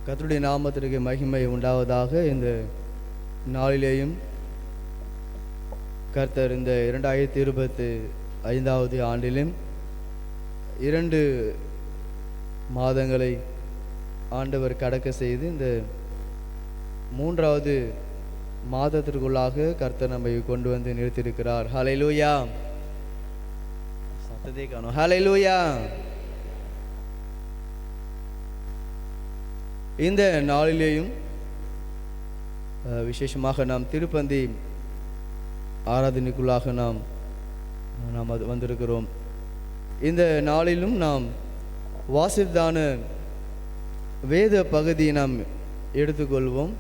கர்த்தருடைய நாமத்திற்கு மகிமை உண்டாவதாக. இந்த நாளிலேயும் கர்த்தர் இந்த 2025 ஆண்டிலும் 2 மாதங்களை ஆண்டவர் கடக்க செய்து இந்த 3வது மாதத்திற்குள்ளாக கர்த்தர் நம்மை கொண்டு வந்து நிறுத்தியிருக்கிறார். ஹல்லேலூயா. சத்தத்தை காணோம். ஹல்லேலூயா. இந்த நாளிலேயும் விசேஷமாக நாம் திருப்பந்தி ஆராதனைக்குள்ளாக நாம் வந்திருக்கிறோம். இந்த நாளிலும் நாம் வாசித்தான வேத பகுதியை நாம் எடுத்துக்கொள்வோம்.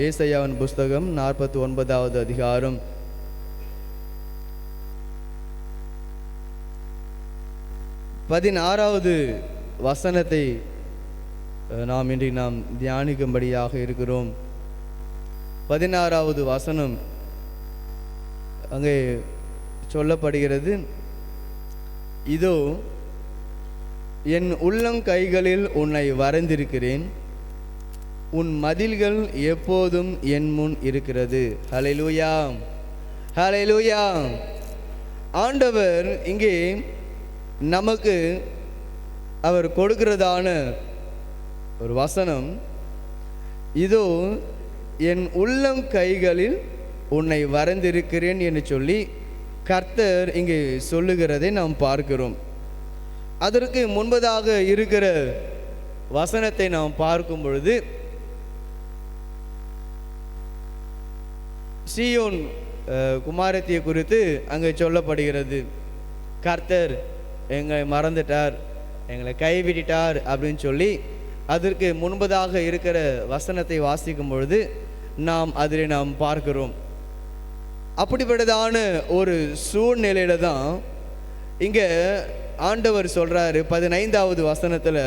ஏசாயாவின் புஸ்தகம் 49வது அதிகாரம் 16வது வசனத்தை நாம் இன்றைக்கு நாம் தியானிக்கும்படியாக இருக்கிறோம். 16வது வசனம் அங்கே சொல்லப்படுகிறது, இதோ என் உள்ளங்கைகளில் உன்னை வரைந்திருக்கிறேன், உன் மதில்கள் எப்போதும் என் முன் இருக்கிறது. ஹல்லேலூயா, ஹல்லேலூயா. ஆண்டவர் இங்கே நமக்கு அவர் கொடுக்கிறதான ஒரு வசனம், இதோ என் உள்ளங்கைகளில் உன்னை வரைந்திருக்கிறேன் என்று சொல்லி கர்த்தர் இங்கே சொல்லுகிறதை நாம் பார்க்கிறோம். அதற்கு முன்பதாக இருக்கிற வசனத்தை நாம் பார்க்கும் பொழுது, சீயோன் குமாரத்தியை குறித்து அங்கே சொல்லப்படுகிறது. கர்த்தர் எங்களை மறந்துட்டார், எங்களை கைவிட்டார் அப்படின்னு சொல்லி அதற்கு முன்பதாக இருக்கிற வசனத்தை வாசிக்கும் பொழுது நாம் அதில் நாம் பார்க்கிறோம். அப்படிப்பட்டதான ஒரு சூழ்நிலையில தான் இங்கே ஆண்டவர் சொல்றாரு 15வது வசனத்தில்,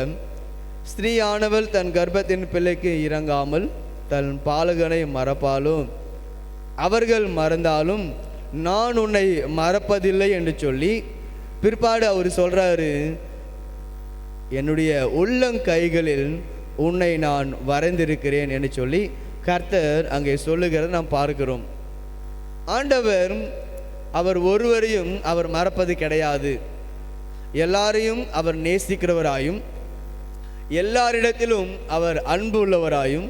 ஸ்திரீயானவள் தன் கர்ப்பத்தின் பிள்ளைக்கு இறங்காமல் தன் பாலகனை மறப்பாலும் அவர்கள் மறந்தாலும் நான் உன்னை மறப்பதில்லை என்று சொல்லி பிற்பாடு அவர் சொல்றாரு, என்னுடைய உள்ளங்கைகளில் உன்னை நான் வரைந்திருக்கிறேன் என்று சொல்லி கர்த்தர் அங்கே சொல்லுகிறத நாம் பார்க்கிறோம். ஆண்டவர் அவர் ஒருவரையும் அவர் மறப்பது கிடையாது. எல்லாரையும் அவர் நேசிக்கிறவராயும் எல்லாரிடத்திலும் அவர் அன்பு உள்ளவராயும்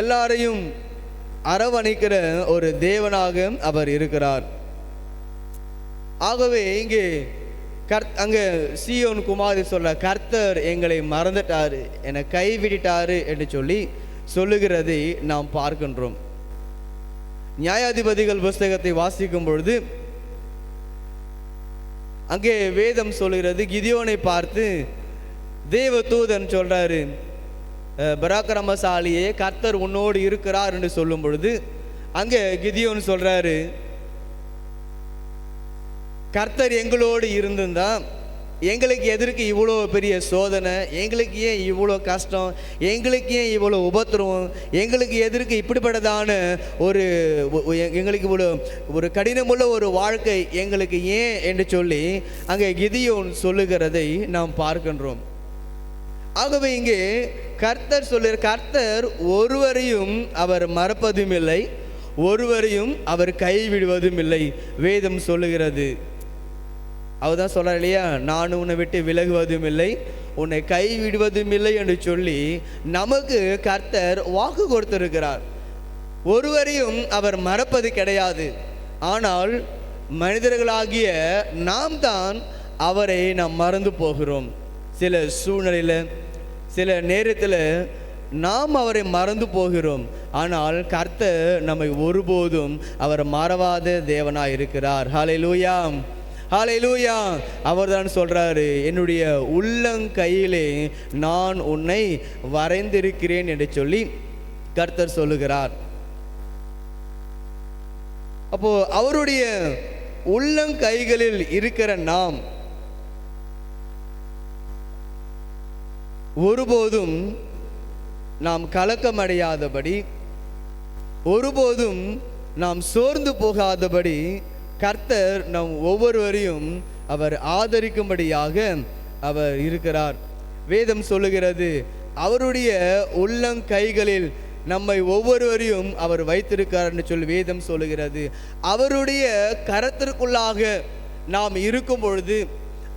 எல்லாரையும் அரவணைக்கிற ஒரு தேவனாக அவர் இருக்கிறார். ஆகவே இங்கே அங்கே சீயோன் குமாரி சொல்ற, கர்த்தர் எங்களை மறந்துட்டாரு, என்னை கைவிட்டாரு என்று சொல்லி சொல்லுகிறதை நாம் பார்க்கின்றோம். நியாயாதிபதிகள் புஸ்தகத்தை வாசிக்கும் பொழுது அங்கே வேதம் சொல்லுகிறது, கிதியோனை பார்த்து தேவ தூதன் சொல்றாரு, பராக்கிரமசாலியே கர்த்தர் உன்னோடு இருக்கிறார் என்று சொல்லும் பொழுது அங்கே கிதியோன் சொல்றாரு, கர்த்தர் எங்களோடு இருந்திருந்தா எங்களுக்கு எதற்கு இவ்வளோ பெரிய சோதனை, எங்களுக்கு ஏன் இவ்வளோ கஷ்டம், எங்களுக்கு ஏன் இவ்வளோ உபத்திரவம், எங்களுக்கு எதற்கு இப்படிப்பட்டதான எங்களுக்கு இவ்வளோ ஒரு கடினமுள்ள ஒரு வாழ்க்கை எங்களுக்கு ஏன் என்று சொல்லி அங்கே கிதியோன் சொல்லுகிறதை நாம் பார்க்கின்றோம். ஆகவே இங்கே கர்த்தர் கர்த்தர் ஒருவரையும் அவர் மறப்பதும் இல்லை, ஒருவரையும் அவர் கைவிடுவதும் இல்லை. வேதம் சொல்லுகிறது, அவர் தான் சொல்றார் இல்லையா, நான் உன்னை விட்டு விலகுவதும் இல்லை, உன்னை கைவிடுவதும் இல்லை என்று சொல்லி நமக்கு கர்த்தர் வாக்கு கொடுத்திருக்கிறார். ஒருவரையும் அவர் மறப்பது கிடையாது. ஆனால் மனிதர்களாகிய நாம் தான் அவரை நாம் மறந்து போகிறோம். சில சூழ்நிலையில் சில நேரத்தில் நாம் அவரை மறந்து போகிறோம். ஆனால் கர்த்தர் நம்மை ஒருபோதும் அவர் மறவாத தேவனாய் இருக்கிறார். ஹல்லேலூயா, ஹல்லேலூயா. அவர் தான் சொல்றாரு, என்னுடைய உள்ளங்கையிலே நான் உன்னை வரைந்திருக்கிறேன் என்று சொல்லி கர்த்தர் சொல்லுகிறார். அப்போ அவருடைய உள்ளங்கைகளில் இருக்கிற நாம் ஒருபோதும் நாம் கலக்கமடையாதபடி, ஒருபோதும் நாம் சோர்ந்து போகாதபடி கர்த்தர் நம் ஒவ்வொருவரையும் அவர் ஆதரிக்கும்படியாக அவர் இருக்கிறார். வேதம் சொல்லுகிறது, அவருடைய உள்ளங்கைகளில் நம்மை ஒவ்வொருவரையும் அவர் வைத்திருக்கார் என்று சொல்லி வேதம் சொல்லுகிறது. அவருடைய கரத்திற்குள்ளாக நாம் இருக்கும் பொழுது,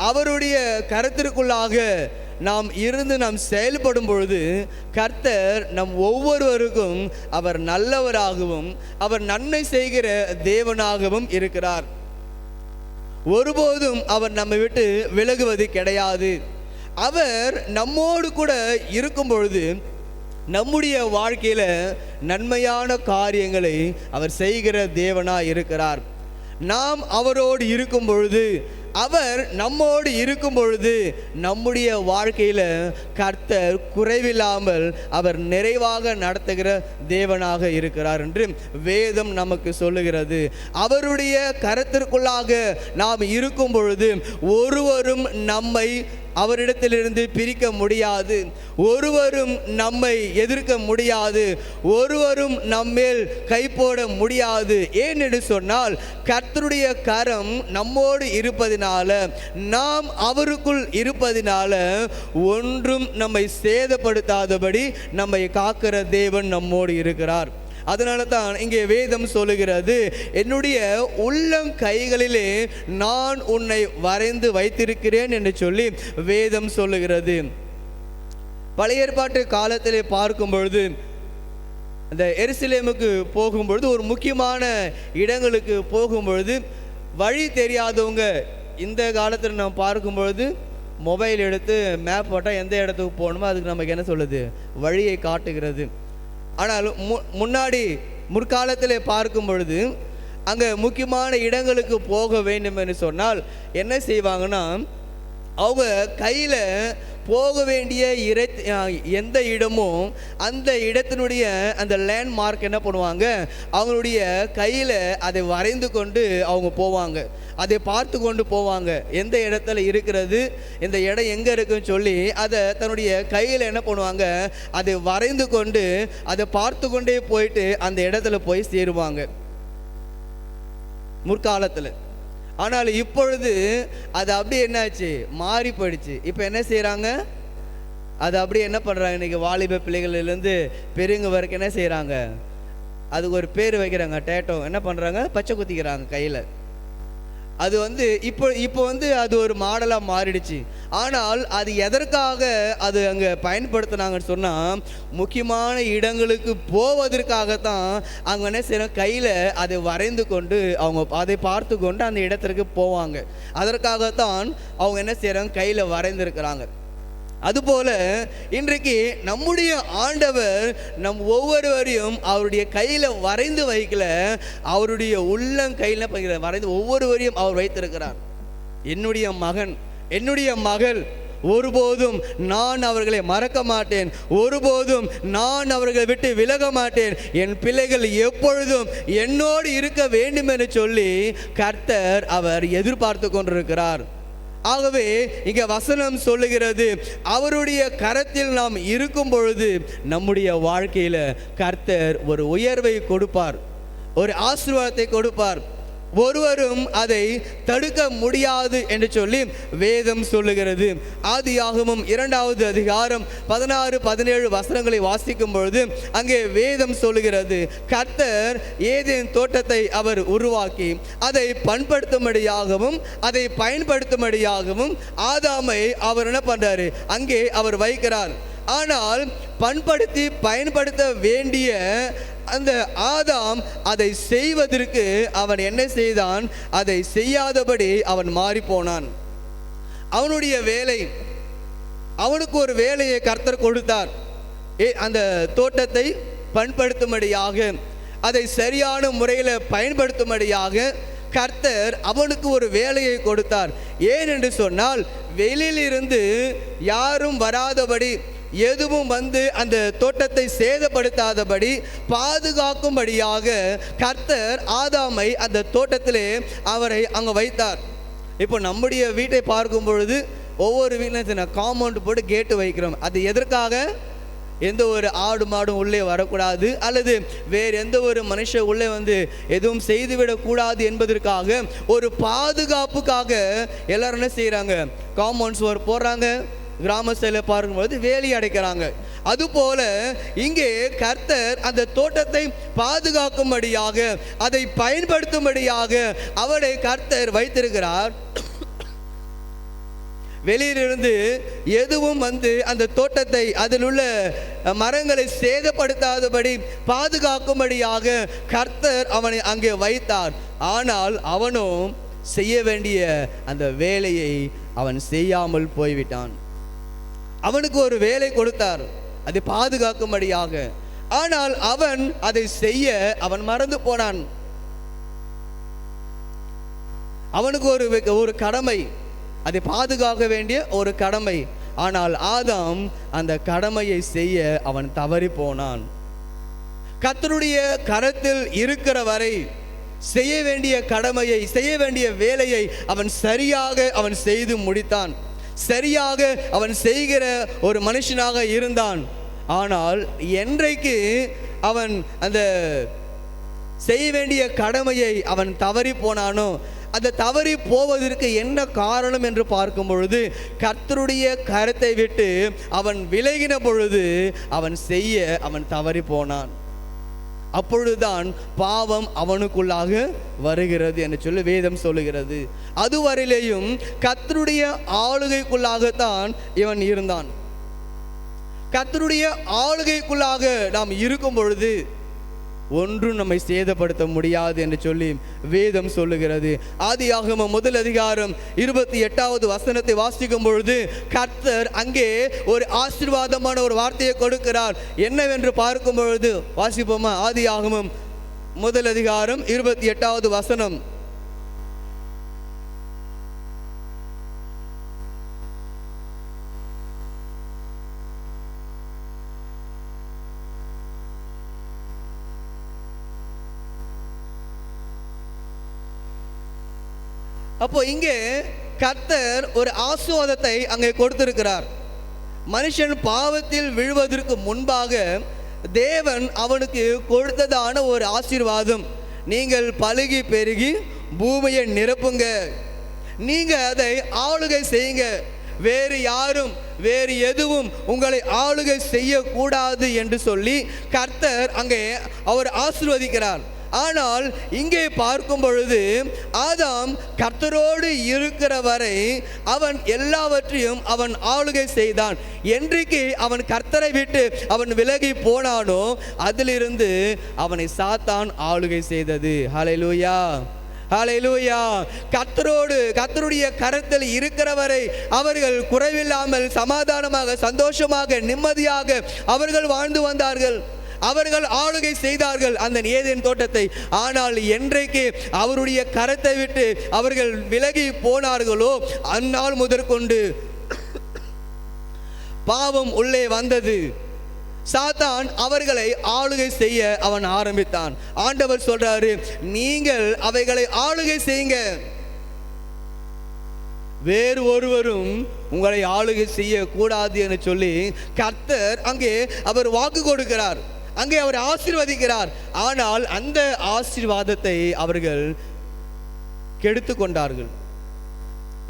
அவருடைய கரத்திற்குள்ளாக நாம் இருந்து நாம் செயல்படும் பொழுது, கர்த்தர் நம் ஒவ்வொருவருக்கும் அவர் நல்லவராகவும் அவர் நன்மை செய்கிற தேவனாகவும் இருக்கிறார். ஒருபோதும் அவர் நம்மை விட்டு விலகுவது கிடையாது. அவர் நம்மோடு கூட இருக்கும் பொழுது நம்முடைய வாழ்க்கையில நன்மையான காரியங்களை அவர் செய்கிற தேவனாய் இருக்கிறார். நாம் அவரோடு இருக்கும் பொழுது, அவர் நம்மோடு இருக்கும் பொழுது நம்முடைய வாழ்க்கையில கர்த்தர் குறைவில்லாமல் அவர் நிறைவாக நடத்துகிற தேவனாக இருக்கிறார் என்று வேதம் நமக்கு சொல்லுகிறது. அவருடைய கரத்திற்குள்ளாக நாம் இருக்கும் பொழுது ஒருவரும் நம்மை அவரிடத்திலிருந்து பிரிக்க முடியாது. ஒருவரும் நம்மை எதிர்க்க முடியாது. ஒருவரும் நம்மேல் கை போட முடியாது. ஏன் என்று சொன்னால், கர்த்தருடைய கரம் நம்மோடு இருப்பதினால, நாம் அவருக்குள் இருப்பதினால ஒன்றும் நம்மை சேதப்படுத்தாதபடி நம்மை காக்கிற தேவன் நம்மோடு இருக்கிறார். அதனால தான் இங்கே வேதம் சொல்லுகிறது, என்னுடைய உள்ளங்கைகளிலே நான் உன்னை வரைந்து வைத்திருக்கிறேன் என்று சொல்லி வேதம் சொல்லுகிறது. பழைய ஏற்பாட்டு காலத்திலே பார்க்கும் பொழுது, அந்த எருசலேமுக்கு போகும்பொழுது, ஒரு முக்கியமான இடங்களுக்கு போகும்பொழுது வழி தெரியாதவங்க, இந்த காலத்தில் நாம் பார்க்கும்பொழுது மொபைல் எடுத்து மேப் போட்டால் எந்த இடத்துக்கு போகணுமோ அதுக்கு நமக்கு என்ன சொல்லுது, வழியை காட்டுகிறது. ஆனால் முற்காலத்தில் பார்க்கும் பொழுது அங்கே முக்கியமான இடங்களுக்கு போக வேண்டும் என்று சொன்னால் என்ன செய்வாங்கன்னா, அவங்க கையில் போக வேண்டிய எந்த இடமும் அந்த இடத்தினுடைய அந்த லேண்ட்மார்க் என்ன பண்ணுவாங்க, அவங்களுடைய கையில் அதை வரைந்து கொண்டு அவங்க போவாங்க. அதை பார்த்து கொண்டு போவாங்க, எந்த இடத்துல இருக்கிறது, இந்த இடம் எங்கே இருக்குன்னு சொல்லி அதை தன்னுடைய கையில் என்ன பண்ணுவாங்க, அதை வரைந்து கொண்டு அதை பார்த்து கொண்டே போயிட்டு அந்த இடத்துல போய் சேருவாங்க முற்காலத்தில். ஆனால் இப்பொழுது அது அப்படியே என்னாச்சு, மாறி போயிடுச்சு. இப்போ என்ன செய்கிறாங்க, அது அப்படியே என்ன பண்ணுறாங்க, இன்றைக்கி வாலிப பிள்ளைகளிலேருந்து பெரியவங்க வரைக்கும் என்ன செய்கிறாங்க, அதுக்கு ஒரு பேர் வைக்கிறாங்க, டேட்டோ. என்ன பண்ணுறாங்க, பச்சை குத்திக்கிறாங்க கையில். அது இப்போ அது ஒரு மாடலாக மாறிடுச்சு. ஆனால் அது எதற்காக அது அங்கே பயன்படுத்தினாங்கன்னு சொன்னால், முக்கியமான இடங்களுக்கு போவதற்காகத்தான் அவங்க என்ன செய்யணும், கையில் அதை வரைந்து கொண்டு அவங்க அதை பார்த்து கொண்டு அந்த இடத்திற்கு போவாங்க. அதற்காகத்தான் அவங்க என்ன செய்கிறாங்க, கையில் வரைந்திருக்கிறாங்க. அதுபோல இன்றைக்கு நம்முடைய ஆண்டவர் நம் ஒவ்வொருவரையும் அவருடைய கையில் வரைந்து வைக்கல, அவருடைய உள்ளங்கையில் வரைந்து ஒவ்வொருவரையும் அவர் வைத்திருக்கிறார். என்னுடைய மகன், என்னுடைய மகள், ஒருபோதும் நான் அவர்களை மறக்க மாட்டேன், ஒருபோதும் நான் அவர்களை விட்டு விலக மாட்டேன், என் பிள்ளைகள் எப்பொழுதும் என்னோடு இருக்க வேண்டும் என்று சொல்லி கர்த்தர் அவர் எதிர்பார்த்து கொண்டிருக்கிறார். ஆகவே இங்கே வசனம் சொல்லுகிறது, அவருடைய கரத்தில் நாம் இருக்கும் பொழுது நம்முடைய வாழ்க்கையில் கர்த்தர் ஒரு உயர்வை கொடுப்பார், ஒரு ஆசீர்வாதத்தை கொடுப்பார். ஒருவரும் அதை தடுக்க முடியாது என்று சொல்லி வேதம் சொல்லுகிறது. ஆதியாகமம் 2வது அதிகாரம் 16-17 வசனங்களை வாசிக்கும் பொழுது அங்கே வேதம் சொல்லுகிறது, கர்த்தர் ஏதேன் தோட்டத்தை அவர் உருவாக்கி அதை பண்படுத்தும்படியாகவும் அதை பயன்படுத்தும்படியாகவும் ஆதாமை அவர் என்ன பண்றாரு, அங்கே அவர் வைக்கிறார். ஆனால் பண்படுத்தி பயன்படுத்த வேண்டிய அந்த ஆதாம் அதை செய்வதற்கு அவன் என்ன செய்தான், அதை செய்யாதபடி அவன் மாறி போனான். அவனுடைய வேலை, அவனுக்கு ஒரு வேலையை கர்த்தர் கொடுத்தார். அந்த தோட்டத்தை பண்படுத்தும்படியாக, அதை சரியான முறையில் பயன்படுத்தும்படியாக கர்த்தர் அவனுக்கு ஒரு வேலையை கொடுத்தார். ஏன் என்று சொன்னால், வெளியிலிருந்து யாரும் வராதபடி, எதுவும் அந்த தோட்டத்தை சேதப்படுத்தாதபடி பாதுகாக்கும்படியாக கர்த்தர் ஆதாமை அந்த தோட்டத்திலே அவரை அங்கே வைத்தார். இப்போ நம்முடைய வீட்டை பார்க்கும் பொழுது ஒவ்வொரு வீட்டில் காம்பவுண்ட் போட்டு கேட்டு வைக்கிறோம். அது எதற்காக, எந்த ஒரு ஆடு மாடும் உள்ளே வரக்கூடாது, அல்லது வேறு எந்த ஒரு மனுஷன் உள்ளே வந்து எதுவும் செய்துவிடக்கூடாது என்பதற்காக ஒரு பாதுகாப்புக்காக எல்லாரும் என்ன செய்கிறாங்க, காம்பவுண்ட் சுவர் போடுறாங்க. கிராம சைடில் பார்க்கும்போது வேலி அடைக்கிறாங்க. அதுபோல இங்கே கர்த்தர் அந்த தோட்டத்தை பாதுகாக்கும்படியாக, அதை பயன்படுத்தும்படியாக அவரை கர்த்தர் வைத்திருக்கிறார். வெளியிலிருந்து எதுவும் வந்து அந்த தோட்டத்தை, அதில் உள்ள மரங்களை சேதப்படுத்தாதபடி பாதுகாக்கும்படியாக கர்த்தர் அவனை அங்கே வைத்தார். ஆனால் அவனும் செய்ய வேண்டிய அந்த வேலையை அவன் செய்யாமல் போய்விட்டான். அவனுக்கு ஒரு வேலை கொடுத்தார், அதை பாதுகாக்கும்படியாக. ஆனால் அவன் அதை செய்ய அவன் மறந்து போனான். அவனுக்கு ஒரு கடமை, அதை பாதுகாக்க வேண்டிய ஒரு கடமை. ஆனால் ஆதாம் அந்த கடமையை செய்ய அவன் தவறி போனான். கர்த்தருடைய கரத்தில் இருக்கிற வரை செய்ய வேண்டிய கடமையை, செய்ய வேண்டிய வேலையை அவன் சரியாக அவன் செய்து முடித்தான். சரியாக அவன் செய்கிற ஒரு மனுஷனாக இருந்தான். ஆனால் என்றைக்கு அவன் அந்த செய்ய வேண்டிய கடமையை அவன் தவறி போனானோ, அந்த தவறி போவதற்கு என்ன காரணம் என்று பார்க்கும் பொழுது, கர்த்தருடைய கரத்தை விட்டு அவன் விலகின பொழுது அவன் செய்ய அவன் தவறி போனான். அப்பொழுதுதான் பாவம் அவனுக்குள்ளாக வருகிறது என்று சொல்லி வேதம் சொல்லுகிறது. அதுவரையிலேயும் கர்த்தருடைய ஆளுகைக்குள்ளாகத்தான் இவன் இருந்தான். கர்த்தருடைய ஆளுகைக்குள்ளாக நாம் இருக்கும் பொழுது ஒன்றும் நம்மை சேதப்படுத்த முடியாது என்று சொல்லி வேதம் சொல்லுகிறது. ஆதியாகமம் 1 வசனத்தை வாசிக்கும் பொழுது கர்த்தர் அங்கே ஒரு ஆசீர்வாதமான ஒரு வார்த்தையை கொடுக்கிறார். என்னவென்று பார்க்கும் பொழுது வாசிப்போமா? ஆதியாகமம் 1 வசனம். அப்போ இங்கே கர்த்தர் ஒரு ஆசீர்வாதத்தை அங்கே கொடுத்திருக்கிறார். மனுஷன் பாவத்தில் விழுவதற்கு முன்பாக தேவன் அவனுக்கு கொடுத்ததான ஒரு ஆசீர்வாதம், நீங்கள் பலுகி பெருகி பூமியை நிரப்புங்க, நீங்க அதை ஆளுகை செய்யுங்க, வேறு யாரும் வேறு எதுவும் உங்களை ஆளுகை செய்யக்கூடாது என்று சொல்லி கர்த்தர் அங்கே அவர் ஆசீர்வதிக்கிறார். ஆனால் இங்கே பார்க்கும் பொழுது ஆதாம் கர்த்தரோடு இருக்கிற வரை அவன் எல்லாவற்றையும் அவன் ஆளுகை செய்தான். என்றைக்கு அவன் கர்த்தரை விட்டு அவன் விலகி போனானோ அதிலிருந்து அவனை சாத்தான் ஆளுகை செய்தது. ஹல்லேலூயா, ஹல்லேலூயா. கர்த்தருடைய கரத்தில் இருக்கிறவரை அவர்கள் குறைவில்லாமல் சமாதானமாக சந்தோஷமாக நிம்மதியாக அவர்கள் வாழ்ந்து வந்தார்கள். அவர்கள் ஆளுகை செய்தார்கள் அந்த ஏதேன் தோட்டத்தை. ஆனால் என்றைக்கு அவருடைய கரத்தை விட்டு அவர்கள் விலகி போனார்களோ அந்நாள் முதற்கொண்டு பாவம் உள்ளே வந்தது. சாத்தான் அவர்களை ஆளுகை செய்ய அவன் ஆரம்பித்தான். ஆண்டவர் சொல்றாரு, நீங்கள் அவைகளை ஆளுகை செய்யுங்க, வேறு ஒருவரும் உங்களை ஆளுகை செய்ய கூடாது என்று சொல்லி கர்த்தர் அங்கே அவர் வாக்கு கொடுக்கிறார், அங்கே அவர் ஆசீர்வதிக்கிறார். ஆனால் அந்த ஆசீர்வாதத்தை அவர்கள் கெடுத்து கொண்டார்கள்,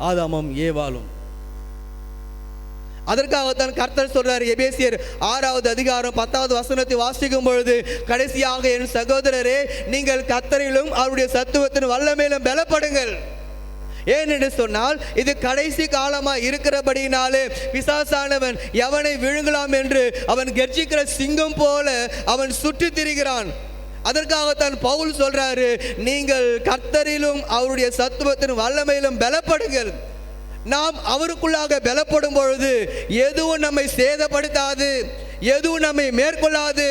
ஆதாமும் ஏவாளும். அதற்காகத்தான் கர்த்தர் சொல்றார், எபேசியர் 6 வசனத்தை வாசிக்கும் பொழுது கடைசியாக, என் சகோதரரே, நீங்கள் கர்த்தரிலும் அவருடைய சத்துவத்தின் வல்லமையிலும் பலப்படுங்கள். ஏனென்று சொன்னால் இது கடைசி காலமா இருக்கிறபடினாலே பிசாசானவன் எவனை விழுங்கலாம் என்று அவன் கர்ஜிக்கிற சிங்கம் போல அவன் சுற்றி திரிகிறான். அதற்காகத்தான் பவுல் சொல்றாரு, நீங்கள் கர்த்தரிலும் அவருடைய சத்துவத்தின் வல்லமையிலும் பலப்படுங்கள். நாம் அவருக்குள்ளாக பலப்படும் பொழுது எதுவும் நம்மை சேதப்படுத்தாது, எதுவும் நம்மை மேற்கொள்ளாது,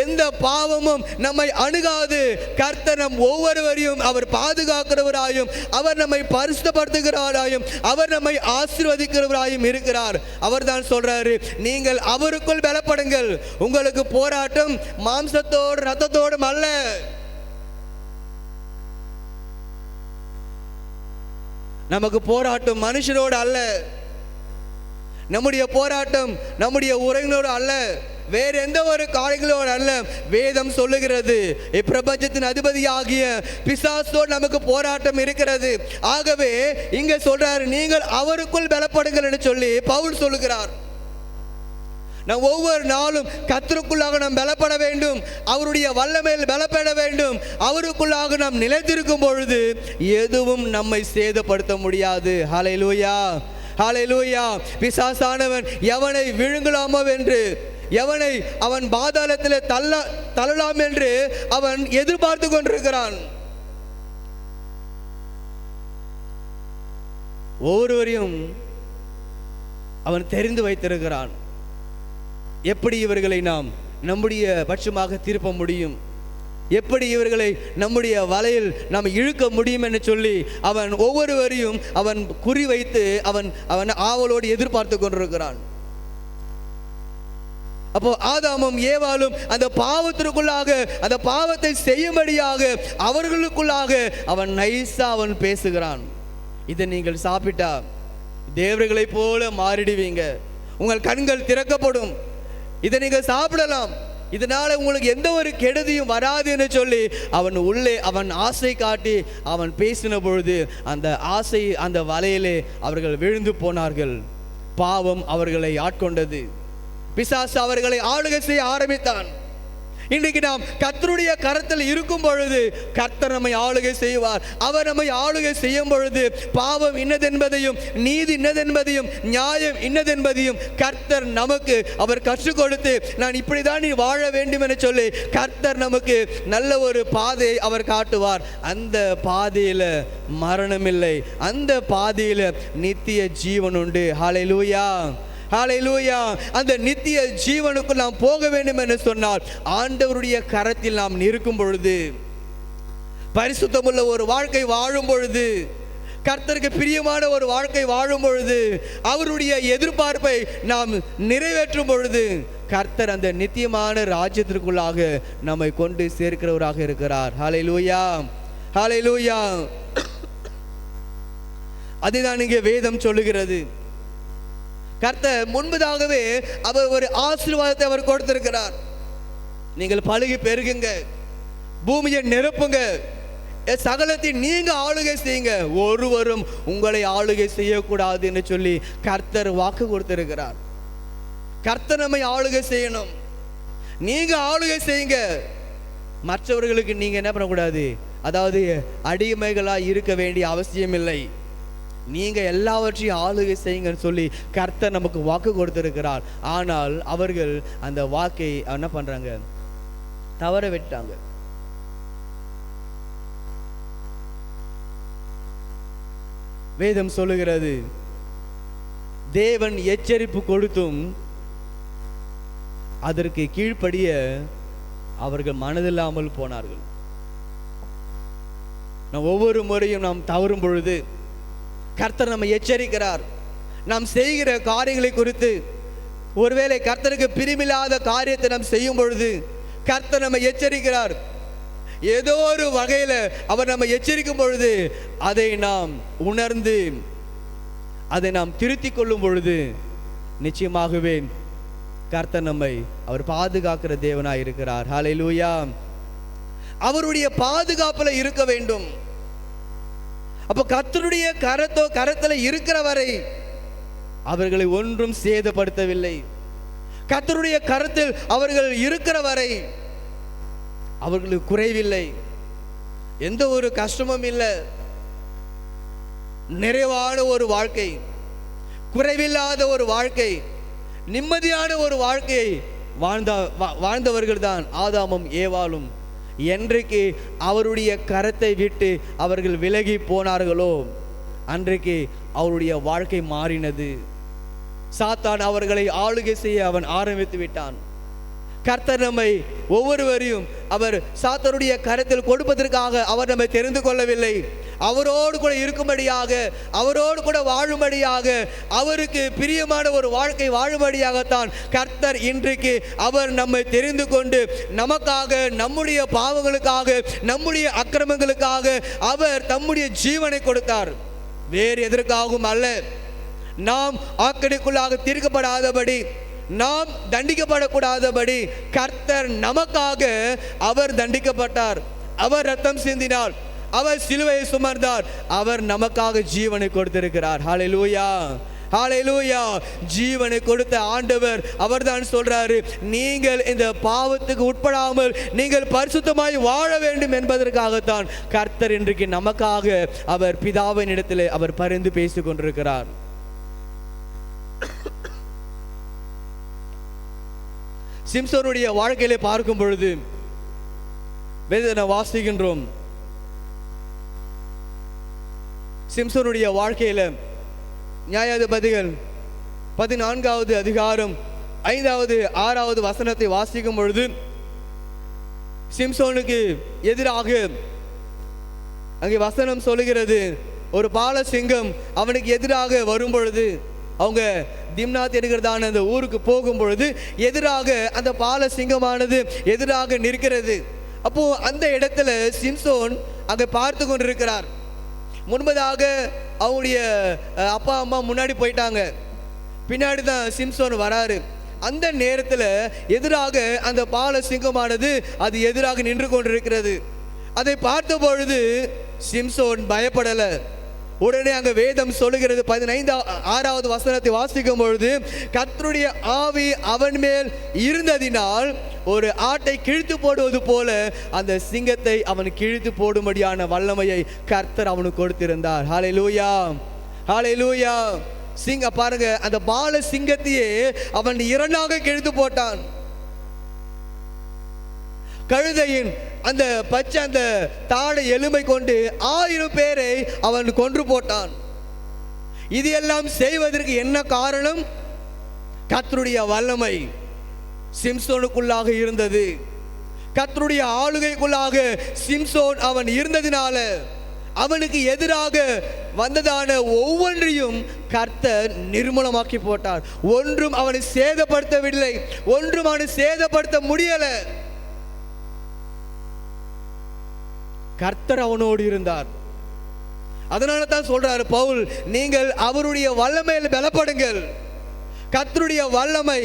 எந்த பாவமும் நம்மை அணுகாது. கர்த்தர் நம் ஒவ்வொருவரையும் அவர் பாதுகாக்கிறவராயும் அவர் நம்மை பரிசுத்தப்படுத்துகிறவராயும் அவர் நம்மை ஆசீர்வதிக்கிறவராயும் இருக்கிறார். அவர் தான் சொல்றாரு, நீங்கள் அவருக்குள் பலப்படுங்கள். உங்களுக்கு போராட்டம் மாம்சத்தோடு ரத்தத்தோடும் அல்ல, நமக்கு போராட்டம் மனுஷரோடு அல்ல, நம்முடைய போராட்டம் நம்முடைய உறவினரோடு அல்ல, வேற எந்த ஒரு காரியங்களோடு அல்ல. வேதம் சொல்லுகிறது இப்பிரபஞ்சத்தின் அதிபதியாகிய பிசாசோடு நமக்கு போராட்டம் இருக்கிறது. ஆகவே இங்க சொல்றாரு, நீங்கள் அவருக்குள் பலப்படுங்கள் என்று சொல்லி பவுல் சொல்லுகிறார். நாம் ஒவ்வொரு நாளும் கர்த்தருக்குள்ளாக நாம் பலப்பட வேண்டும், அவருடைய வல்லமையில் பலப்பட வேண்டும். அவருக்குள்ளாக நாம் நிலைத்திருக்கும் பொழுது எதுவும் நம்மை சேதப்படுத்த முடியாது. ஹல்லேலூயா, ஹல்லேலூயா. பிசாசானவன் எவனை விழுங்கலாமோ என்று, எவனை அவன் பாதாளத்தில் தள்ளலாம் என்று அவன் எதிர்பார்த்து கொண்டிருக்கிறான். ஒவ்வொருவரையும் அவன் தெரிந்து வைத்திருக்கிறான். எப்படி இவர்களை நாம் நம்முடைய பட்சமாக திருப்ப முடியும், எப்படி இவர்களை நம்முடைய வலையில் நாம் இழுக்க முடியும் என்று சொல்லி அவன் ஒவ்வொருவரையும் அவன் குறிவைத்து அவன் ஆவலோடு எதிர்பார்த்து கொண்டிருக்கிறான். அப்போ ஆதாமும் ஏவாளும் அந்த பாவத்திற்குள்ளாக, அந்த பாவத்தை செய்யும்படியாக அவர்களுக்குள்ளாக அவன் நைசா அவன் பேசுகிறான். இதை நீங்கள் சாப்பிட்டா தேவர்களை போல மாறிடுவீங்க, உங்கள் கண்கள் திறக்கப்படும், இதை நீங்கள் சாப்பிடலாம், இதனால உங்களுக்கு எந்த ஒரு கெடுதியும் வராது என்று சொல்லி அவன் உள்ளே அவன் ஆசை காட்டி அவன் பேசின பொழுது அந்த ஆசை அந்த வலையிலே அவர்கள் விழுந்து போனார்கள். பாவம் அவர்களை ஆட்கொண்டது. பிசாசு அவர்களை ஆளுகை செய்ய ஆரம்பித்தான். இன்றைக்கு நாம் கர்த்தருடைய கரத்தில் இருக்கும் பொழுது கர்த்தர் நம்மை ஆளுகை செய்வார். அவர் நம்மை ஆளுகை செய்யும் பொழுது பாவம் இன்னதென்பதையும், நீதி இன்னதென்பதையும், நியாயம் இன்னதென்பதையும் கர்த்தர் நமக்கு அவர் கற்றுக் கொடுத்து, நான் இப்படிதான் நீ வாழ வேண்டும் என சொல்லி கர்த்தர் நமக்கு நல்ல ஒரு பாதையை அவர் காட்டுவார். அந்த பாதையில மரணம் இல்லை, அந்த பாதையில நித்திய ஜீவன் உண்டு. ஹல்லேலூயா, ஹல்லேலூயா. அந்த நித்திய ஜீவனுக்கு நாம் போக வேண்டும் என்று சொன்னால் ஆண்டவருடைய கரத்தில் நாம் இருக்கும் பொழுது, பரிசுத்தமுள்ள ஒரு வாழ்க்கை வாழும் பொழுது, கர்த்தருக்கு பிரியமான ஒரு வாழ்க்கை வாழும் பொழுது, அவருடைய எதிர்பார்ப்பை நாம் நிறைவேற்றும் பொழுது கர்த்தர் அந்த நித்தியமான ராஜ்யத்திற்குள்ளாக நம்மை கொண்டு சேர்க்கிறவராக இருக்கிறார். ஹல்லேலூயா, ஹல்லேலூயா. அதுதான் இங்கே வேதம் சொல்லுகிறது. கர்த்தர் முன்பதாகவே அவர் ஒரு ஆசீர்வாதத்தை அவர் கொடுத்திருக்கிறார். நீங்கள் பலுகி பெருகுங்க, பூமியை நிரப்புங்க, சகலத்தை நீங்க ஆளுகை செய்யுங்க, ஒருவரும் உங்களை ஆளுகை செய்யக்கூடாது என்று சொல்லி கர்த்தர் வாக்கு கொடுத்திருக்கிறார். கர்த்தர் நம்மை ஆளுகை செய்யணும், நீங்க ஆளுகை செய்யுங்க. மற்றவர்களுக்கு நீங்க என்ன பண்ணக்கூடாது, அதாவது அடிமைகளா இருக்க வேண்டிய அவசியம் இல்லை. நீங்க எல்லாவற்றையும் ஆளுகை செய்யுங்கன்னு சொல்லி கர்த்தர் நமக்கு வாக்கு கொடுத்திருக்கிறார். ஆனால் அவர்கள் அந்த வாக்கை என்ன பண்றாங்க, தவற விட்டாங்க. வேதம் சொல்லுகிறது, தேவன் எச்சரிப்பு கொடுத்தும் அதற்கு கீழ்ப்படிய அவர்கள் மனதில்லாமல் போனார்கள். ஒவ்வொரு முறையும் நாம் தவறும் பொழுது கர்த்தர் நம்மை எச்சரிக்கிறார். நாம் செய்கிற காரியங்களை குறித்து, ஒருவேளை கர்த்தருக்கு பிரியமில்லாத காரியத்தை நாம் செய்யும் பொழுது கர்த்தர் நம்மை எச்சரிக்கிறார். ஏதோ ஒரு வகையில் அவர் நம்மை எச்சரிக்கும் பொழுது அதை நாம் உணர்ந்து அதை நாம் திருத்திக் கொள்ளும் பொழுது நிச்சயமாகவே கர்த்தர் நம்மை அவர் பாதுகாக்கிற தேவனாய் இருக்கிறார். ஹல்லேலூயா. அவருடைய பாதுகாப்புல இருக்க வேண்டும். அப்போ கர்த்தருடைய கரத்தில் இருக்கிற வரை அவர்களை ஒன்றும் சேதப்படுத்தவில்லை. கர்த்தருடைய கரத்தில் அவர்கள் இருக்கிற வரை அவர்களுக்கு குறைவில்லை, எந்த ஒரு கஷ்டமும் இல்லை. நிறைவான ஒரு வாழ்க்கை, குறைவில்லாத ஒரு வாழ்க்கை, நிம்மதியான ஒரு வாழ்க்கையை வாழ்ந்தவர்கள் தான் ஆதாமும் ஏவாளும். என்றைக்கு அவருடைய கரத்தை விட்டு அவர்கள் விலகி போனார்களோ அன்றைக்கு அவருடைய வாழ்க்கை மாறினது. சாத்தான் அவர்களை ஆளுகை செய்ய அவன் ஆரம்பித்து விட்டான். கர்த்தர் நம்மை ஒவ்வொருவரையும் அவர் சாத்தானுடைய கரத்தில் கொடுப்பதற்காக அவர் நம்மை தெரிந்து கொள்ளவில்லை. அவரோடு கூட இருக்கும்படியாக, அவரோடு கூட வாழும்படியாக, அவருக்கு பிரியமான ஒரு வாழ்க்கை வாழும்படியாகத்தான் கர்த்தர் இன்றைக்கு அவர் நம்மை தெரிந்து கொண்டு நமக்காக, நம்முடைய பாவங்களுக்காக, நம்முடைய அக்கிரமங்களுக்காக அவர் தம்முடைய ஜீவனை கொடுத்தார். வேறு எதற்காகவும் அல்ல. நாம் ஆக்கடிக்குள்ளாக தீர்க்கப்படாதபடி, நாம் தண்டிக்கப்படக்கூடாதபடி கர்த்தர் நமக்காக அவர் தண்டிக்கப்பட்டார், அவர் ரத்தம் சிந்தினார், அவர் சிலுவையை சுமந்தார், அவர் நமக்காக ஜீவனை கொடுத்திருக்கிறார். ஹல்லேலூயா, ஹல்லேலூயா. ஜீவனை கொடுத்த ஆண்டவர் அவர்தான் சொல்றாரு, நீங்கள் இந்த பாவத்துக்கு உட்படாமல் நீங்கள் பரிசுத்தமாய் வாழ வேண்டும் என்பதற்காகத்தான் கர்த்தர் இன்றைக்கு நமக்காக அவர் பிதாவின் இடத்திலே அவர் பரிந்து பேசிக் கொண்டிருக்கிறார். சிம்சோனுடைய வாழ்க்கையிலே பார்க்கும் பொழுது வேதனை வாசிக்கின்றோம். சிம்சோனுடைய வாழ்க்கையில நியாயாதிபதிகள் 14வது அதிகாரம் 5வது 6வது வசனத்தை வாசிக்கும் பொழுது சிம்சோனுக்கு எதிராக அங்கே வசனம் சொல்லுகிறது, ஒரு பாலசிங்கம் அவனுக்கு எதிராக வரும் பொழுது, அவங்க திம்னாத் என்கிறதான அந்த ஊருக்கு போகும் பொழுது எதிராக அந்த பாலசிங்கமானது எதிராக நிற்கிறது. அப்போ அந்த இடத்துல சிம்சோன் அங்கே பார்த்து கொண்டிருக்கிறார். முன்பதாக அவனுடைய அப்பா அம்மா முன்னாடி போயிட்டாங்க, பின்னாடி தான் சிம்சோன் வராரு. அந்த நேரத்தில் எதிராக அந்த பாலசிங்கமானது அது எதிராக நின்று கொண்டிருக்கிறது. அதை பார்த்த பொழுது சிம்சோன் பயப்படலை. உடனே அங்க வேதம் சொல்லுகிறது, 15வது வசனத்தை வாசிக்கும் பொழுது, கர்த்தருடைய ஆவி அவன் மேல் இருந்ததினால் ஒரு ஆட்டை கிழித்து போடுவது போல அந்த சிங்கத்தை அவன் கிழித்து போடும்படியான வல்லமையை கர்த்தர் அவனுக்கு கொடுத்திருந்தார். ஹல்லேலூயா, ஹல்லேலூயா. சிங்க பாருங்க, அந்த பால சிங்கத்தையே அவன் இரண்டாக கிழித்து போட்டான். கழுதையின் அந்த பச்சை அந்த தாடை எலும்பை கொண்டு 1000 பேரை அவன் கொன்று போட்டான். இது எல்லாம் செய்வதற்கு என்ன காரணம்? கர்த்தருடைய வல்லமை சிம்சோனுக்குள்ளாக இருந்தது. கர்த்தருடைய ஆளுகைக்குள்ளாக சிம்சோன் அவன் இருந்ததினால அவனுக்கு எதிராக வந்ததான ஒவ்வொன்றையும் கர்த்தர் நிர்மூலமாக்கி போட்டார். ஒன்றும் அவனை சேதப்படுத்தவில்லை, ஒன்றும் அவனை சேதப்படுத்த முடியல. கர்த்தர் அவனோடு இருந்தார். அதனால தான் சொல்றாரு பவுல், நீங்கள் அவருடைய வல்லமையில் பலப்படுங்கள். கர்த்தருடைய வல்லமை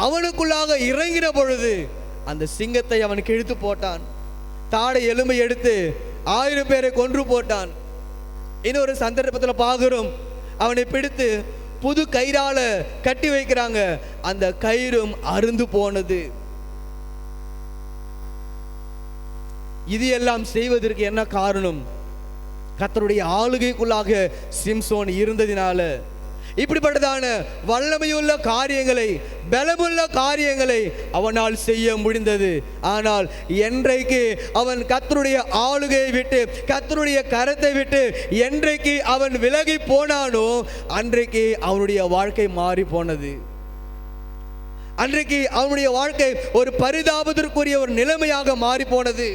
அவனுக்குள்ளாக இறங்கின பொழுது அந்த சிங்கத்தை அவன் கிழித்து போட்டான். தாடை எலும்பை எடுத்து 1000 பேரை கொன்று போட்டான். இன்னொரு சந்தர்ப்பத்தில் பார்க்கிறோம், அவனை பிடித்து புது கயிறால கட்டி வைக்கிறாங்க, அந்த கயிறும் அறுந்து போனது. இது எல்லாம் செய்வதற்கு என்ன காரணம்? கர்த்தருடைய ஆளுகைக்குள்ளாக சிம்சோன் இருந்ததினால. இப்படிப்பட்டதான வல்லமையுள்ள காரியங்களை, பலமுள்ள காரியங்களை அவனால் செய்ய முடிந்தது. ஆனால் என்றைக்கு அவன் கர்த்தருடைய ஆளுகையை விட்டு, கர்த்தருடைய கரத்தை விட்டு என்றைக்கு அவன் விலகி போனானோ அன்றைக்கு அவனுடைய வாழ்க்கை மாறி போனது. அன்றைக்கு அவனுடைய வாழ்க்கை ஒரு பரிதாபத்திற்குரிய ஒரு நிலைமையாக மாறி போனது.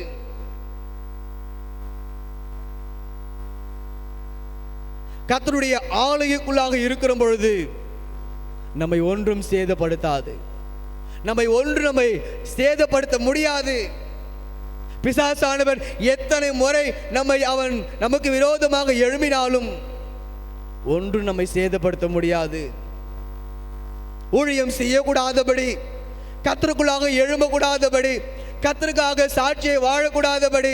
கர்த்தருடைய ஆளுகைக்குள்ளாக இருக்கிற பொழுது நம்மை ஒன்றும் சேதப்படுத்தாது, நம்மை சேதப்படுத்த முடியாது. பிசாசானவன் எத்தனை முறை அவன் நமக்கு விரோதமாக எழும்பினாலும் ஒன்றும் நம்மை சேதப்படுத்த முடியாது. ஊழியம் செய்யக்கூடாதபடி, கர்த்தருக்குள்ளாக எழும்பக்கூடாதபடி, கர்த்தருக்காக சாட்சியை வாழக்கூடாதபடி,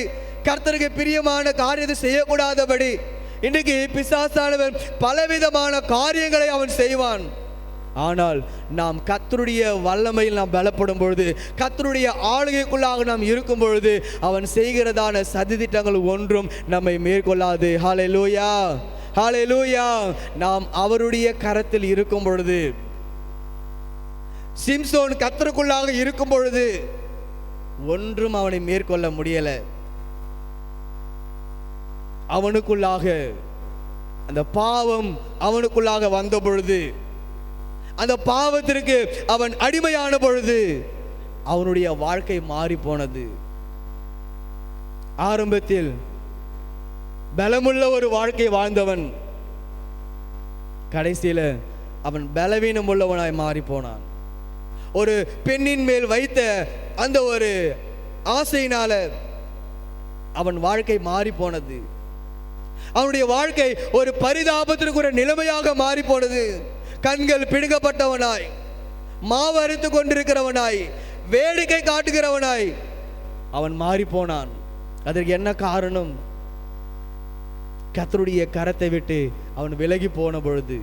கர்த்தருக்கு பிரியமான காரியத்தை செய்யக்கூடாதபடி இன்றைக்கு பிசாசானவன் பலவிதமான காரியங்களை அவன் செய்வான். ஆனால் நாம் கர்த்தருடைய வல்லமையில் நாம் பலப்படும் பொழுது, கர்த்தருடைய ஆளுகைக்குள்ளாக நாம் இருக்கும் பொழுது அவன் செய்கிறதான சதித்திட்டங்கள் ஒன்றும் நம்மை மேற்கொள்ளாது. ஹல்லேலூயா, ஹல்லேலூயா. நாம் அவருடைய கரத்தில் இருக்கும் பொழுது, சிம்சோன் கர்த்தருக்குள்ளாக இருக்கும் பொழுது ஒன்றும் அவனை மேற்கொள்ள முடியல. அவனுக்குள்ளாக அந்த பாவம் அவனுக்குள்ளாக வந்த பொழுது, அந்த பாவத்திற்கு அவன் அடிமையான பொழுது அவனுடைய வாழ்க்கை மாறி போனது. ஆரம்பத்தில் பலமுள்ள ஒரு வாழ்க்கை வாழ்ந்தவன் கடைசியில அவன் பலவீனம் உள்ளவனாய் மாறி போனான். ஒரு பெண்ணின் மேல் வைத்த அந்த ஒரு ஆசையினால அவன் வாழ்க்கை மாறி போனது. அவனுடைய வாழ்க்கை ஒரு பரிதாபத்திற்கு ஒரு நிலைமையாக மாறி போனது. கண்கள் பிடுங்கப்பட்டவனாய், மாவு அரைத்து கொண்டிருக்கிறவனாய், வேடிக்கை காட்டுகிறவனாய் அவன் மாறி போனான். அதற்கு என்ன காரணம்? கர்த்தருடைய கரத்தை விட்டு அவன் விலகி போன பொழுது,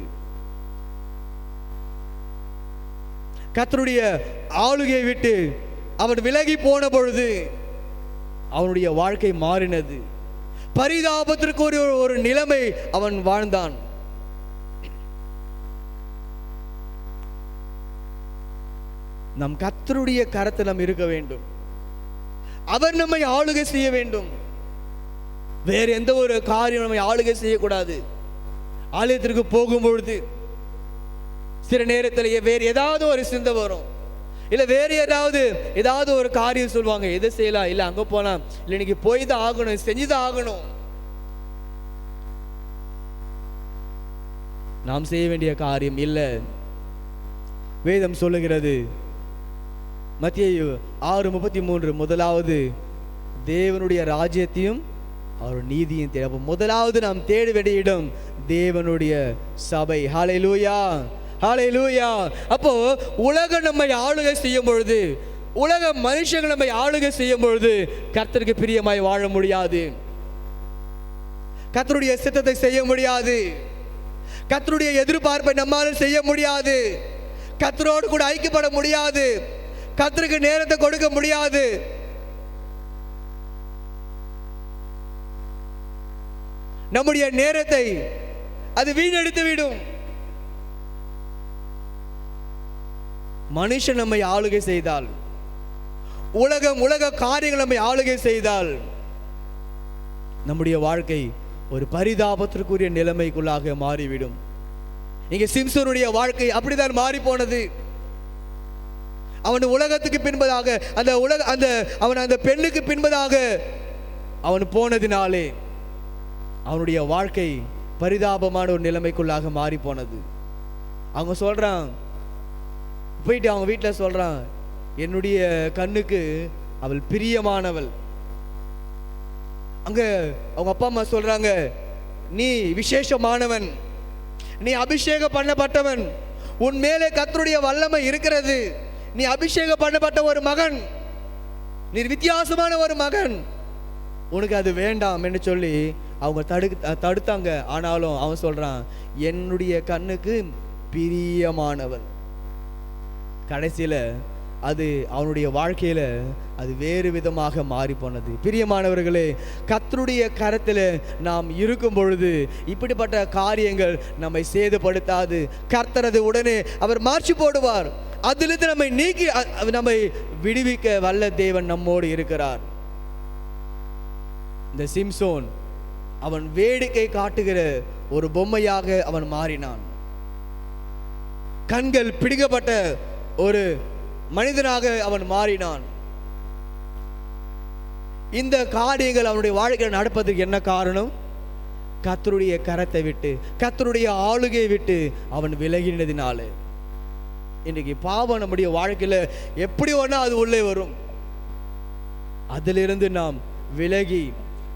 கர்த்தருடைய ஆளுகையை விட்டு அவன் விலகி போன பொழுது அவனுடைய வாழ்க்கை மாறினது. பரிதாபத்திற்கு ஒரு நிலைமை அவன் வாழ்ந்தான். நம் கர்த்தருடைய கரத்தில் நாம் இருக்க வேண்டும். அவர் நம்மை ஆளுகை செய்ய வேண்டும். வேறு எந்த ஒரு காரியம் நம்மை ஆளுகை செய்யக்கூடாது. ஆலயத்திற்கு போகும்பொழுது சில நேரத்தில் வேறு ஏதாவது ஒரு சிந்தை வரும், இல்லை வேறு ஏதாவது ஒரு காரியம் சொல்லுவாங்க, எதை செய்யலாம், இல்லை அங்கே போகலாம், இல்லை இன்னைக்கு போய் தான் ஆகணும், செஞ்சுதான் ஆகணும். நாம் செய்ய வேண்டிய காரியம் இல்லை. வேதம் சொல்லுகிறது, மத்தேயு 6:33, முதலாவது தேவனுடைய ராஜ்யத்தையும் அவர் நீதியும் தேவை. முதலாவது நாம் தேட வேண்டிய இடம் தேவனுடைய சபை. ஹல்லேலூயா, ஹல்லேலூயா. அப்போ உலகம் நம்மை ஆளுகை செய்யும் பொழுது, உலக மனுஷங்கள் நம்மை ஆளுகை செய்யும் பொழுது கர்த்தருக்கு பிரியமாய் வாழ முடியாது. கர்த்தருடைய சித்தத்தை செய்ய முடியாது. கர்த்தருடைய எதிர்பார்ப்பை நம்மால் செய்ய முடியாது. கர்த்தரோடு கூட ஐக்கியப்பட முடியாது. கர்த்தருக்கு நேரத்தை கொடுக்க முடியாது. நம்முடைய நேரத்தை அது வீணடித்து விடும். மனுஷன் நம்மை ஆளுகை செய்தால், உலக காரியங்கள் நம்மை ஆளுகை செய்தால், நம்முடைய வாழ்க்கை ஒரு பரிதாபத்திற்குரிய நிலைமைக்குள்ளாக மாறிவிடும். இங்கே சிம்சோனுடைய வாழ்க்கை அப்படிதான் மாறி போனது. அவன் உலகத்துக்கு பின்பதாக அவன் அந்த பெண்ணுக்கு பின்பதாக அவன் போனதினாலே அவனுடைய வாழ்க்கை பரிதாபமான ஒரு நிலைமைக்குள்ளாக மாறி போனது. அவங்க சொல்றான், போயிட்டு அவங்க வீட்டில் சொல்றான், என்னுடைய கண்ணுக்கு அவள் பிரியமானவள். அங்க அவங்க அப்பா அம்மா சொல்றாங்க, நீ விசேஷமானவன், நீ அபிஷேகம் பண்ணப்பட்டவன், உன் மேலே கர்த்தருடைய வல்லமை இருக்கிறது, நீ அபிஷேகம் பண்ணப்பட்ட ஒரு மகன், நீ வித்தியாசமான ஒரு மகன், உனக்கு அது வேண்டாம் என்று சொல்லி அவங்க தடுத்தாங்க. ஆனாலும் அவன் சொல்றான், என்னுடைய கண்ணுக்கு பிரியமானவள். கடைசியில அது அவனுடைய வாழ்க்கையில அது வேறு விதமாக மாறி போனது. பிரியமானவர்களே, கர்த்தருடைய கரத்தில் நாம் இருக்கும் பொழுது இப்படிப்பட்ட காரியங்கள் நம்மை சேதப்படுத்தாது. கர்த்தர் அது உடனே அவர் மாற்றி போடுவார். அதிலிருந்து நம்மை நீக்கி நம்மை விடுவிக்க வல்ல தேவன் நம்மோடு இருக்கிறார். இந்த சிம்சோன் அவன் வேடிக்கை காட்டுகிற ஒரு பொம்மையாக அவன் மாறினான். கண்கள் பிடிக்கப்பட்ட ஒரு மனிதனாக அவன் மாறினான். இந்த காரியங்கள் அவனுடைய வாழ்க்கையில் நடப்பதற்கு என்ன காரணம்? கர்த்தருடைய கரத்தை விட்டு, கர்த்தருடைய ஆளுகையை விட்டு அவன் விலகினதினால. இன்னைக்கு பாவம் நம்முடைய வாழ்க்கையில எப்படி வேணா அது உள்ளே வரும். அதிலிருந்து நாம் விலகி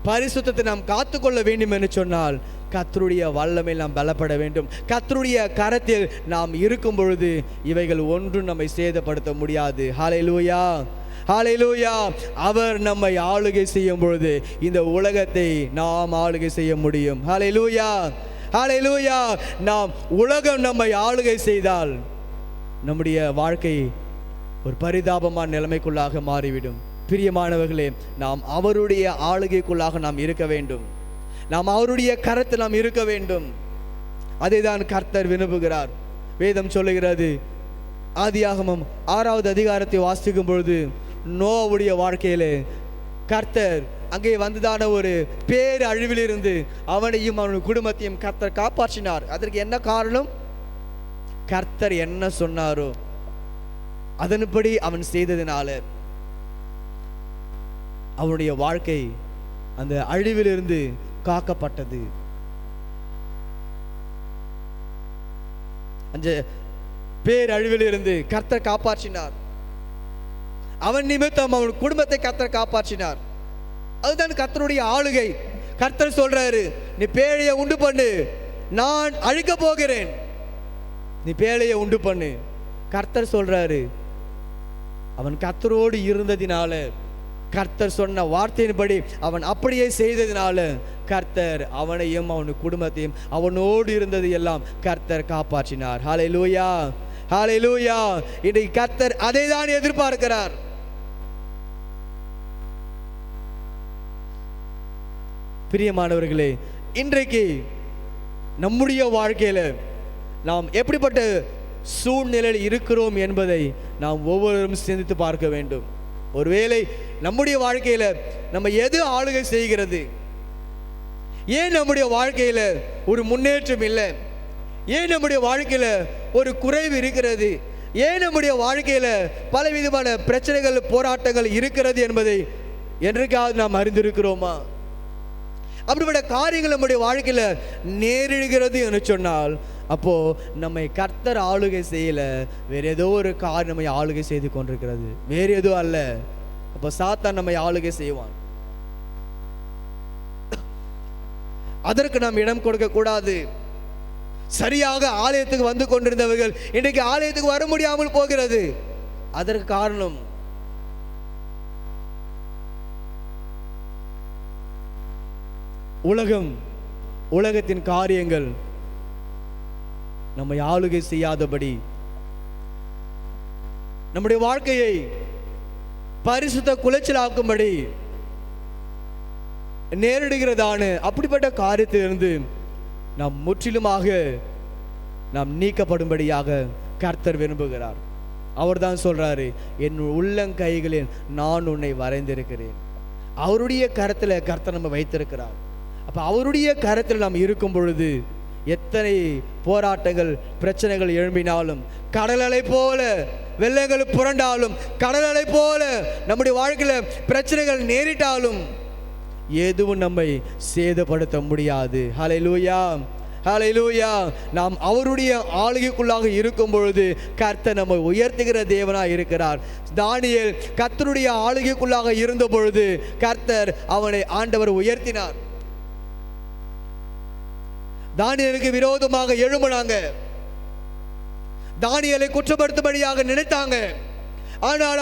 பரிசுத்தத்தை நாம் காத்துக்கொள்ள வேண்டும் என்று சொன்னால் கர்த்தருடைய வல்லமையில் நாம் பலப்பட வேண்டும். கர்த்தருடைய கரத்தில் நாம் இருக்கும் பொழுது இவைகள் ஒன்றும் நம்மை சேதப்படுத்த முடியாது. ஹல்லேலூயா, ஹல்லேலூயா. அவர் நம்மை ஆளுகை செய்யும் பொழுது இந்த உலகத்தை நாம் ஆளுகை செய்ய முடியும். ஹல்லேலூயா, ஹல்லேலூயா. நாம் உலகம் நம்மை ஆளுகை செய்தால் நம்முடைய வாழ்க்கை ஒரு பரிதாபமான நிலைமைக்குள்ளாக மாறிவிடும். பிரியமானவர்களே, நாம் அவருடைய ஆளுகைக்குள்ளாக நாம் இருக்க வேண்டும். நாம் அவருடைய கரத்தில் நாம் இருக்க வேண்டும். அதை தான் கர்த்தர் விரும்புகிறார். வேதம் சொல்லுகிறது, ஆதியாகமம் 6வது அதிகாரத்தை வாசிக்கும் பொழுது நோவாவுடைய வாழ்க்கையிலே கர்த்தர் அங்கே வந்ததான ஒரு பேர் அழிவிலிருந்து அவனையும் அவனுடைய குடும்பத்தையும் கர்த்தர் காப்பாற்றினார். அதற்கு என்ன காரணம்? கர்த்தர் என்ன சொன்னாரோ அதன்படி அவன் செய்ததினால அவனுடைய வாழ்க்கை அந்த அழிவிலிருந்து காக்கப்பட்டது. அந்த பேரழிவிலிருந்து கர்த்தர் காப்பாற்றினார். அவன் நிமித்தம் அவன் குடும்பத்தை கர்த்தர் காப்பாற்றினார். அதுதான் கர்த்தருடைய ஆளுகை. கர்த்தர் சொல்றாரு, நீ பேழையை உண்டு பண்ணு, நான் அழிக்க போகிறேன், நீ பேழையை உண்டு பண்ணு. கர்த்தர் சொல்றாரு, அவன் கர்த்தரோடு இருந்ததினால, கர்த்தர் சொன்ன வார்த்தையின்படி அவன் அப்படியே செய்ததினால கர்த்தர் அவனையும் அவன் குடும்பத்தையும் அவனோடு இருந்தது எல்லாம் கர்த்தர் காப்பாற்றினார். ஹல்லேலூயா, ஹல்லேலூயா. இன்றைக்கு கர்த்தர் அதை தான் எதிர்பார்க்கிறார். பிரியமானவர்களே, இன்றைக்கு நம்முடைய வாழ்க்கையில நாம் எப்படிப்பட்ட சூழ்நிலையில் இருக்கிறோம் என்பதை நாம் ஒவ்வொருவரும் சிந்தித்து பார்க்க வேண்டும். ஒருவேளை நம்முடைய வாழ்க்கையில நம்ம எது ஆளுகை செய்கிறது? ஏன் நம்முடைய வாழ்க்கையில ஒரு முன்னேற்றம் இல்லை? ஏன் நம்முடைய வாழ்க்கையில ஒரு குறைவு இருக்கிறது? ஏன் நம்முடைய வாழ்க்கையில பலவிதமான பிரச்சனைகள், போராட்டங்கள் இருக்கிறது என்பதை என்றைக்காவது நாம் அறிந்திருக்கிறோமா? அப்படிப்பட்ட காரியங்கள் நம்முடைய வாழ்க்கையில நேரிடுகிறது என்று சொன்னால், அப்போ நம்மை கர்த்தர் ஆளுகை செய்யல, வேற ஏதோ ஒரு காரியம் நம்மை ஆளுகை செய்து கொண்டிருக்கிறது, வேற எதுவும் அல்ல. அப்போ சாத்தான் நம்மை ஆளுகை செய்வான். அதற்கு நாம் இடம் கொடுக்க கூடாது. சரியாக ஆலயத்துக்கு வந்து கொண்டிருந்தவர்கள் இன்றைக்கு ஆலயத்துக்கு வர முடியாமல் போகிறது. அதற்கு காரணம் உலகத்தின் காரியங்கள் நம்மை ஆளுகை செய்யாதபடி, நம்முடைய வாழ்க்கையை பரிசுத்த குலைச்சலாக்கும்படி நேரிடுகிறதான அப்படிப்பட்ட காரியத்திலிருந்து நாம் முற்றிலுமாக நாம் நீக்கப்படும்படியாக கர்த்தர் விரும்புகிறார். அவர் தான் சொல்றாரு, என் உள்ளங்கைகளில் நான் உன்னை வரைந்திருக்கிறேன். அவருடைய கரத்தில் கர்த்தர் நம்ம வைத்திருக்கிறார். அப்ப அவருடைய கரத்தில் நாம் இருக்கும் பொழுது எத்தனை போராட்டங்கள், பிரச்சனைகள் எழும்பினாலும், கடல் அலை போல வெள்ளங்கள் புரண்டாலும், கடல் அலை போல நம்முடைய வாழ்க்கையில பிரச்சனைகள் நேரிட்டாலும் எதுவும் நம்மை சேதப்படுத்த முடியாது. ஹல்லேலூயா, ஹல்லேலூயா. நாம் அவருடைய ஆளுகைக்குள்ளாக இருக்கும் பொழுது கர்த்தர் நம்மை உயர்த்துகிற தேவனாய் இருக்கிறார். தானியேல் கர்த்தருடைய ஆளுகைக்குள்ளாக இருந்த பொழுது கர்த்தர் அவனை ஆண்டவர் உயர்த்தினார். தானியேலுக்கு விரோதமாக எழும்பினாங்க, தானியேலை குற்றப்படுத்தும்படியாக நினைத்தாங்க. ஆனால்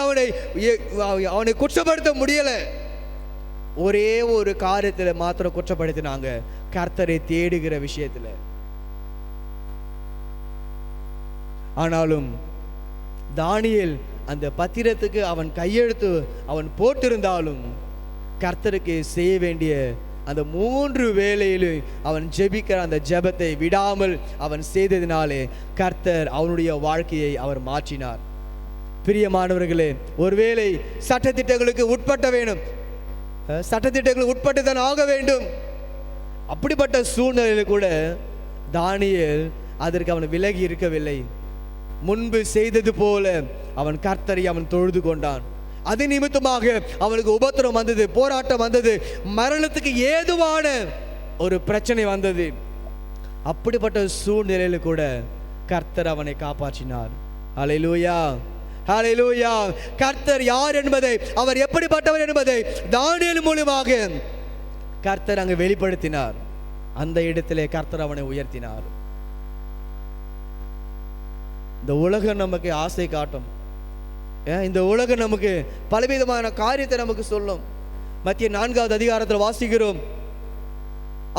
அவனை குற்றப்படுத்த முடியல. ஒரே ஒரு காரியத்தில் மாத்திரம் குற்றப்படுத்தினாங்க, கர்த்தரை தேடுகிற விஷயத்துல. ஆனாலும் தானியேல் அந்த பத்திரத்துக்கு அவன் கையெழுத்து அவன் போட்டிருந்தாலும் கர்த்தருக்கு செய்ய வேண்டிய அந்த 3 வேளையிலும் அவன் ஜெபிக்கிற அந்த ஜெபத்தை விடாமல் அவன் செய்ததினாலே கர்த்தர் அவனுடைய வாழ்க்கையை அவர் மாற்றினார். பிரியமானவர்களே, ஒருவேளை சட்டத்திட்டங்களுக்கு உட்பட்ட வேணும், சட்டத்திட்டங்களுக்கு உட்பட்டுதான் ஆக வேண்டும். அப்படிப்பட்ட சூழ்நிலையில் கூட தானியேல் அதற்கு அவன் விலகி இருக்கவில்லை. முன்பு செய்தது போல அவன் கர்த்தரை அவன் தொழுது கொண்டான். அது நிமித்தமாக அவனுக்கு உபத்திரம் வந்தது, போராட்டம் வந்தது, மரணத்துக்கு ஏதுவான ஒரு பிரச்சனை வந்தது. அப்படிப்பட்ட சூழ்நிலையில கூட கர்த்தர் அவனை காப்பாற்றினார். ஹல்லேலூயா, ஹல்லேலூயா. கர்த்தர் யார் என்பதை, அவர் எப்படிப்பட்டவர் என்பதை தானியேல் மூலமாக கர்த்தர் அங்கு வெளிப்படுத்தினார். அந்த இடத்திலே கர்த்தர் அவனை உயர்த்தினார். இந்த உலகம் நமக்கு ஆசை காட்டும், இந்த உலகம் நமக்கு பலவிதமான காரியத்தை நமக்கு சொல்லும். மத்திய 4வது அதிகாரத்தில் வாசிக்கிறோம்,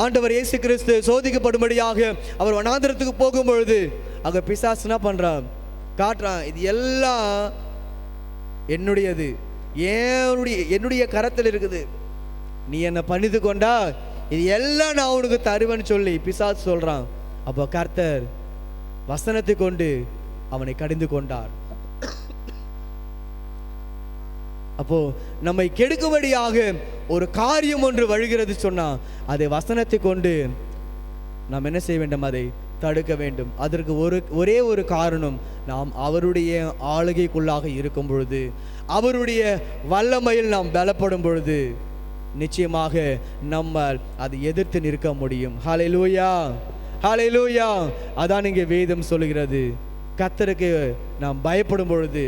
ஆண்டவர் இயேசு கிறிஸ்து சோதிக்கப்படும்படியாக அவர் வனாந்திரத்துக்கு போகும்பொழுது அங்க பிசாசு என்ன பண்றான், காட்டுறான், இது எல்லாம் என்னுடையது, என்னுடைய கரத்தில் இருக்குது, நீ என்னை பணிந்து கொண்டா இது எல்லாம் நான் உனக்கு தருவேன்னு சொல்லி பிசாசு சொல்றான். அப்போ கர்த்தர் வசனத்தை கொண்டு அவனை கடிந்து கொண்டார். அப்போ நம்மை கெடுக்கும்படியாக ஒரு காரியம் ஒன்று வருகிறது சொன்னா அதை வசனத்தை கொண்டு நாம் என்ன செய்ய வேண்டும், அதை தடுக்க வேண்டும். அதற்கு ஒரே ஒரு காரணம், நாம் அவருடைய ஆளுகைக்குள்ளாக இருக்கும் பொழுது, அவருடைய வல்லமையில் நாம் பலப்படும் பொழுது நிச்சயமாக நம்மால் அதை எதிர்த்து நிற்க முடியும். ஹல்லேலூயா, ஹல்லேலூயா. அதான் இங்கே வேதம் சொல்லுகிறது, கர்த்தருக்கு நாம் பயப்படும் பொழுது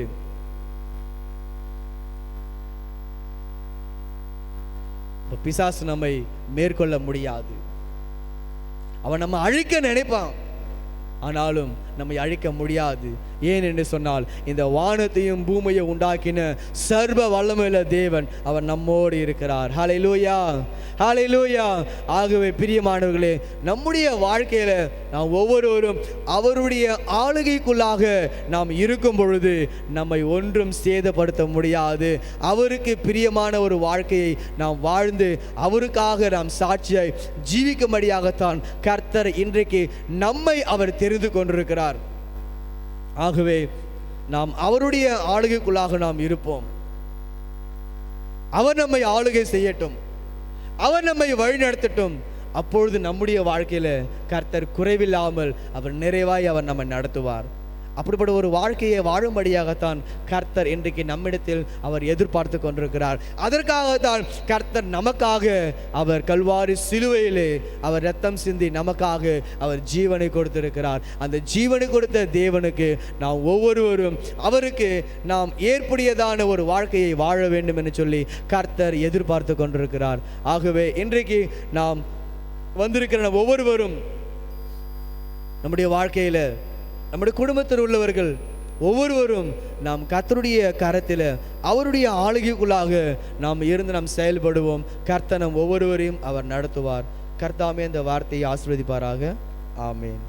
பிசாசு நம்மை மேற்கொள்ள முடியாது. அவன் நம்ம அழிக்க நினைப்பான், ஆனாலும் நம்மை அழிக்க முடியாது. ஏன் என்று சொன்னால் இந்த வானத்தையும் பூமியை உண்டாக்கின சர்வ வல்லமையுள்ள தேவன் அவர் நம்மோடு இருக்கிறார். ஹல்லேலூயா, ஹல்லேலூயா. ஆகவே பிரியமானவர்களே, நம்முடைய வாழ்க்கையில நாம் ஒவ்வொருவரும் அவருடைய ஆளுகைக்குள்ளாக நாம் இருக்கும் பொழுது நம்மை ஒன்றும் சேதப்படுத்த முடியாது. அவருக்கு பிரியமான ஒரு வாழ்க்கையை நாம் வாழ்ந்து அவருக்காக நாம் சாட்சியாய் ஜீவிக்கும்படியாகத்தான் கர்த்தர் இன்றைக்கு நம்மை அவர் தெரிந்து கொண்டிருக்கிறார். ஆகவே நாம் அவருடைய ஆளுகைக்குள்ளாக நாம் இருப்போம். அவர் நம்மை ஆளுகை செய்யட்டும், அவர் நம்மை வழிநடத்தட்டும். அப்பொழுது நம்முடைய வாழ்க்கையில கர்த்தர் குறைவில்லாமல் அவர் நிறைவாய் அவர் நம்மை நடத்துவார். அப்படிப்பட்ட ஒரு வாழ்க்கையை வாழும்படியாகத்தான் கர்த்தர் இன்றைக்கு நம்மிடத்தில் அவர் எதிர்பார்த்து கொண்டிருக்கிறார். அதற்காகத்தான் கர்த்தர் நமக்காக அவர் கல்வாரி சிலுவையிலே அவர் இரத்தம் சிந்தி நமக்காக அவர் ஜீவனை கொடுத்திருக்கிறார். அந்த ஜீவனை கொடுத்த தேவனுக்கு நாம் ஒவ்வொருவரும் அவருக்கு நாம் ஏற்புடையதான ஒரு வாழ்க்கையை வாழ வேண்டும் என்று சொல்லி கர்த்தர் எதிர்பார்த்து கொண்டிருக்கிறார். ஆகவே இன்றைக்கு நாம் வந்திருக்கிற ஒவ்வொருவரும் நம்முடைய வாழ்க்கையில் நம்முடைய குடும்பத்தில் உள்ளவர்கள் ஒவ்வொருவரும் நாம் கர்த்தருடைய கரத்தில் அவருடைய ஆளுகைக்குள்ளாக நாம் இருந்து நாம் செயல்படுவோம். கர்த்தர் நம் ஒவ்வொருவரையும் அவர் நடத்துவார். கர்த்தாமே இந்த வார்த்தையை ஆசீர்வதிப்பாராக. ஆமேன்.